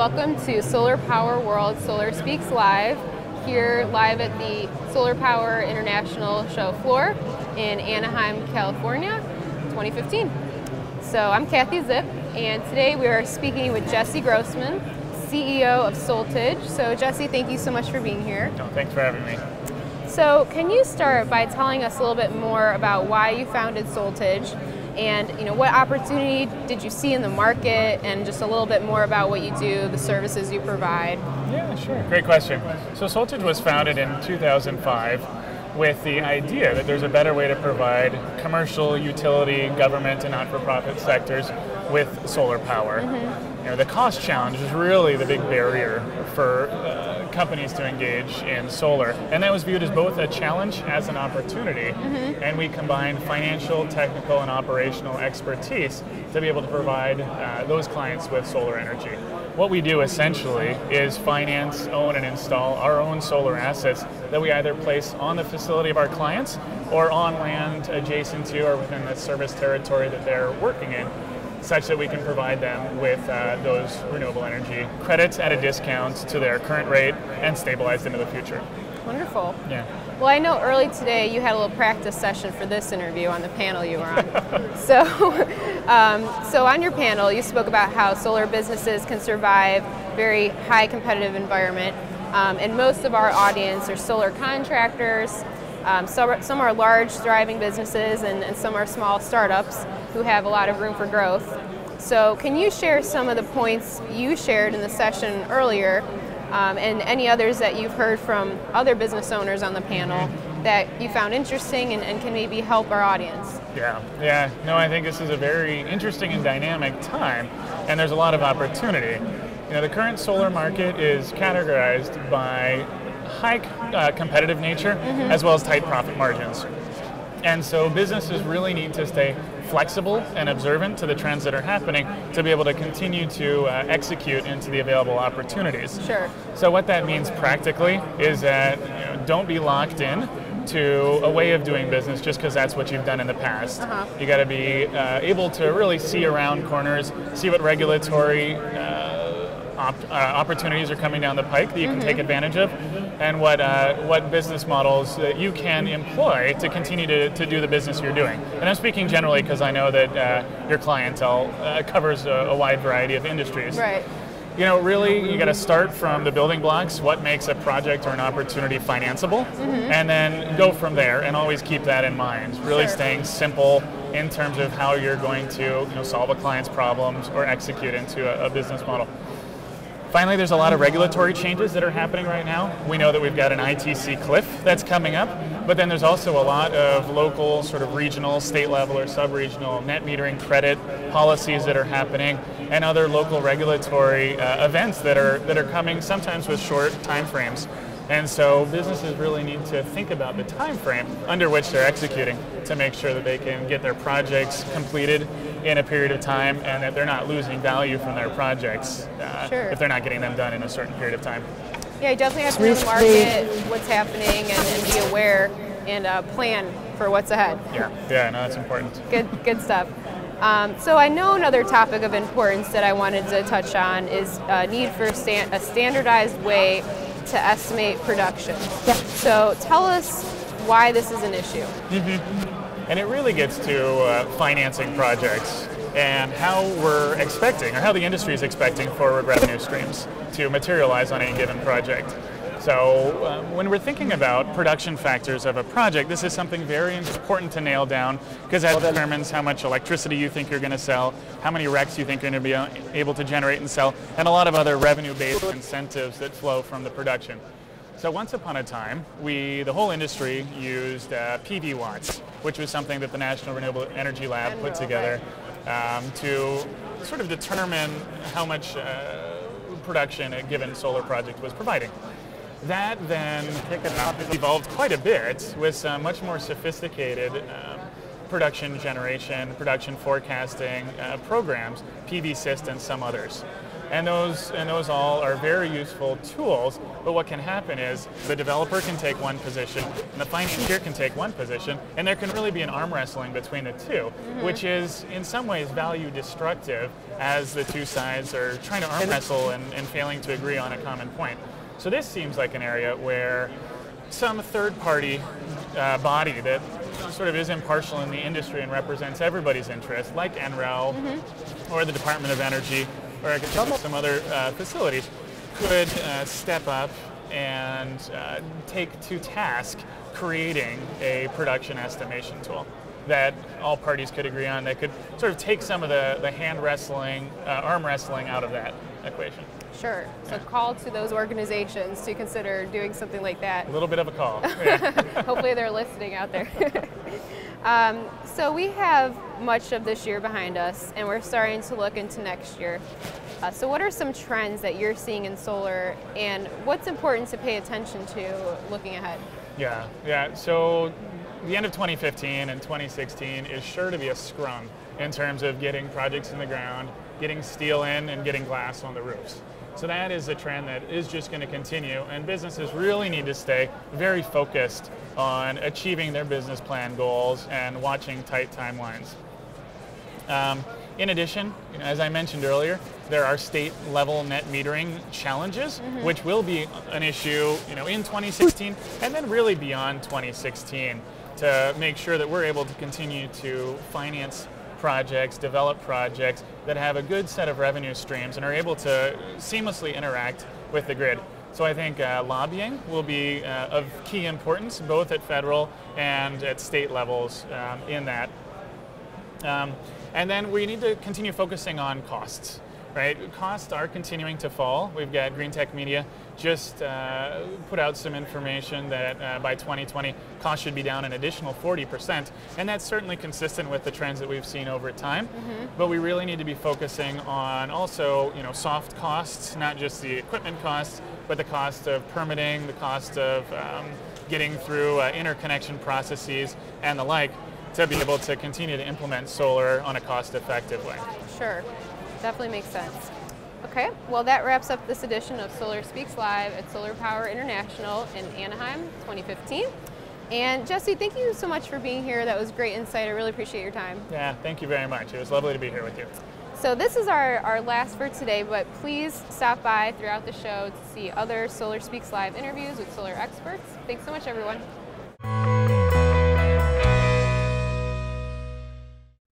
welcome to Solar Power World Solar Speaks Live, here live at the Solar Power International Show floor in Anaheim, California, 2015. So I'm Kathy Zip, and today we are speaking with Jesse Grossman, CEO of Soltage. So Jesse, thank you so much for being here. No, thanks for having me. So can you start by telling us a little bit more about why you founded Soltage, and what opportunity did you see in the market, and just a little bit more about what you do, the services you provide? Yeah, sure. Great question. So Soltage was founded in 2005 with the idea that there's a better way to provide commercial, utility, government, and not-for-profit sectors with solar power. The cost challenge is really the big barrier for companies to engage in solar, and that was viewed as both a challenge as an opportunity, and we combined financial, technical, and operational expertise to be able to provide those clients with solar energy. What we do essentially is finance, own, and install our own solar assets that we either place on the facility of our clients or on land adjacent to or within the service territory that they're working in, such that we can provide them with those renewable energy credits at a discount to their current rate and stabilized into the future. Wonderful. Yeah. Well, I know early today you had a little practice session for this interview on the panel you were on. So on your panel, you spoke about how solar businesses can survive very high competitive environment, and most of our audience are solar contractors. Some are large, thriving businesses, and some are small startups who have a lot of room for growth. So can you share some of the points you shared in the session earlier, and any others that you've heard from other business owners on the panel that you found interesting and can maybe help our audience? Yeah. No, I think this is a very interesting and dynamic time, and there's a lot of opportunity. The current solar market is categorized by high competitive nature as well as tight profit margins. And so businesses really need to stay flexible and observant to the trends that are happening to be able to continue to execute into the available opportunities. Sure. So what that means practically is that don't be locked in to a way of doing business just because that's what you've done in the past. You got to be able to really see around corners, see what regulatory opportunities are coming down the pike that you can take advantage of, and what business models that you can employ to continue to do the business you're doing. And I'm speaking generally because I know that your clientele covers a wide variety of industries. Right. Really, you got to start from the building blocks, what makes a project or an opportunity financeable, and then go from there, and always keep that in mind. Really staying simple in terms of how you're going to solve a client's problems or execute into a business model. Finally, there's a lot of regulatory changes that are happening right now. We know that we've got an ITC cliff that's coming up, but then there's also a lot of local, sort of regional, state level or sub-regional net metering credit policies that are happening, and other local regulatory events that are coming, sometimes with short time frames. And so businesses really need to think about the time frame under which they're executing to make sure that they can get their projects completed in a period of time, and that they're not losing value from their projects if they're not getting them done in a certain period of time. Yeah, you definitely have to know the market, what's happening, and be aware and plan for what's ahead. Yeah, no, that's important. Good stuff. So I know another topic of importance that I wanted to touch on is need for a standardized way to estimate production. So tell us why this is an issue. And it really gets to financing projects and how we're expecting, or how the industry is expecting, forward revenue streams to materialize on any given project. So when we're thinking about production factors of a project, this is something very important to nail down, because that determines how much electricity you think you're going to sell, how many RECs you think you're going to be able to generate and sell, and a lot of other revenue-based incentives that flow from the production. So once upon a time, the whole industry used PV watts, which was something that the National Renewable Energy Lab put together to sort of determine how much production a given solar project was providing. That then evolved quite a bit with some much more sophisticated production generation, production forecasting programs, PVSYST and some others. And those all are very useful tools, but what can happen is the developer can take one position and the financier can take one position, and there can really be an arm wrestling between the two, which is in some ways value destructive as the two sides are trying to arm wrestle and failing to agree on a common point. So this seems like an area where some third-party body that sort of is impartial in the industry and represents everybody's interest, like NREL or the Department of Energy, or some other facilities, could step up and take to task creating a production estimation tool that all parties could agree on, that could sort of take some of the hand wrestling, arm wrestling out of that equation. Sure. So call to those organizations to consider doing something like that. A little bit of a call. Hopefully they're listening out there. So we have much of this year behind us, and we're starting to look into next year. So what are some trends that you're seeing in solar, and what's important to pay attention to looking ahead? Yeah. So the end of 2015 and 2016 is sure to be a scrum in terms of getting projects in the ground, getting steel in, and getting glass on the roofs. So that is a trend that is just going to continue, and businesses really need to stay very focused on achieving their business plan goals and watching tight timelines. In addition, as I mentioned earlier, there are state-level net metering challenges, which will be an issue, in 2016 and then really beyond 2016, to make sure that we're able to continue to finance projects, develop projects that have a good set of revenue streams and are able to seamlessly interact with the grid. So I think lobbying will be of key importance, both at federal and at state levels in that. And then we need to continue focusing on costs, right? Costs are continuing to fall. We've got Green Tech Media just put out some information that by 2020, costs should be down an additional 40%, and that's certainly consistent with the trends that we've seen over time. But we really need to be focusing on also, soft costs, not just the equipment costs, but the cost of permitting, the cost of getting through interconnection processes and the like, to be able to continue to implement solar on a cost-effective way. Sure, definitely makes sense. Okay, well that wraps up this edition of Solar Speaks Live at Solar Power International in Anaheim 2015. And Jesse, thank you so much for being here. That was great insight. I really appreciate your time. Yeah, thank you very much. It was lovely to be here with you. So this is our last for today, but please stop by throughout the show to see other Solar Speaks Live interviews with solar experts. Thanks so much, everyone.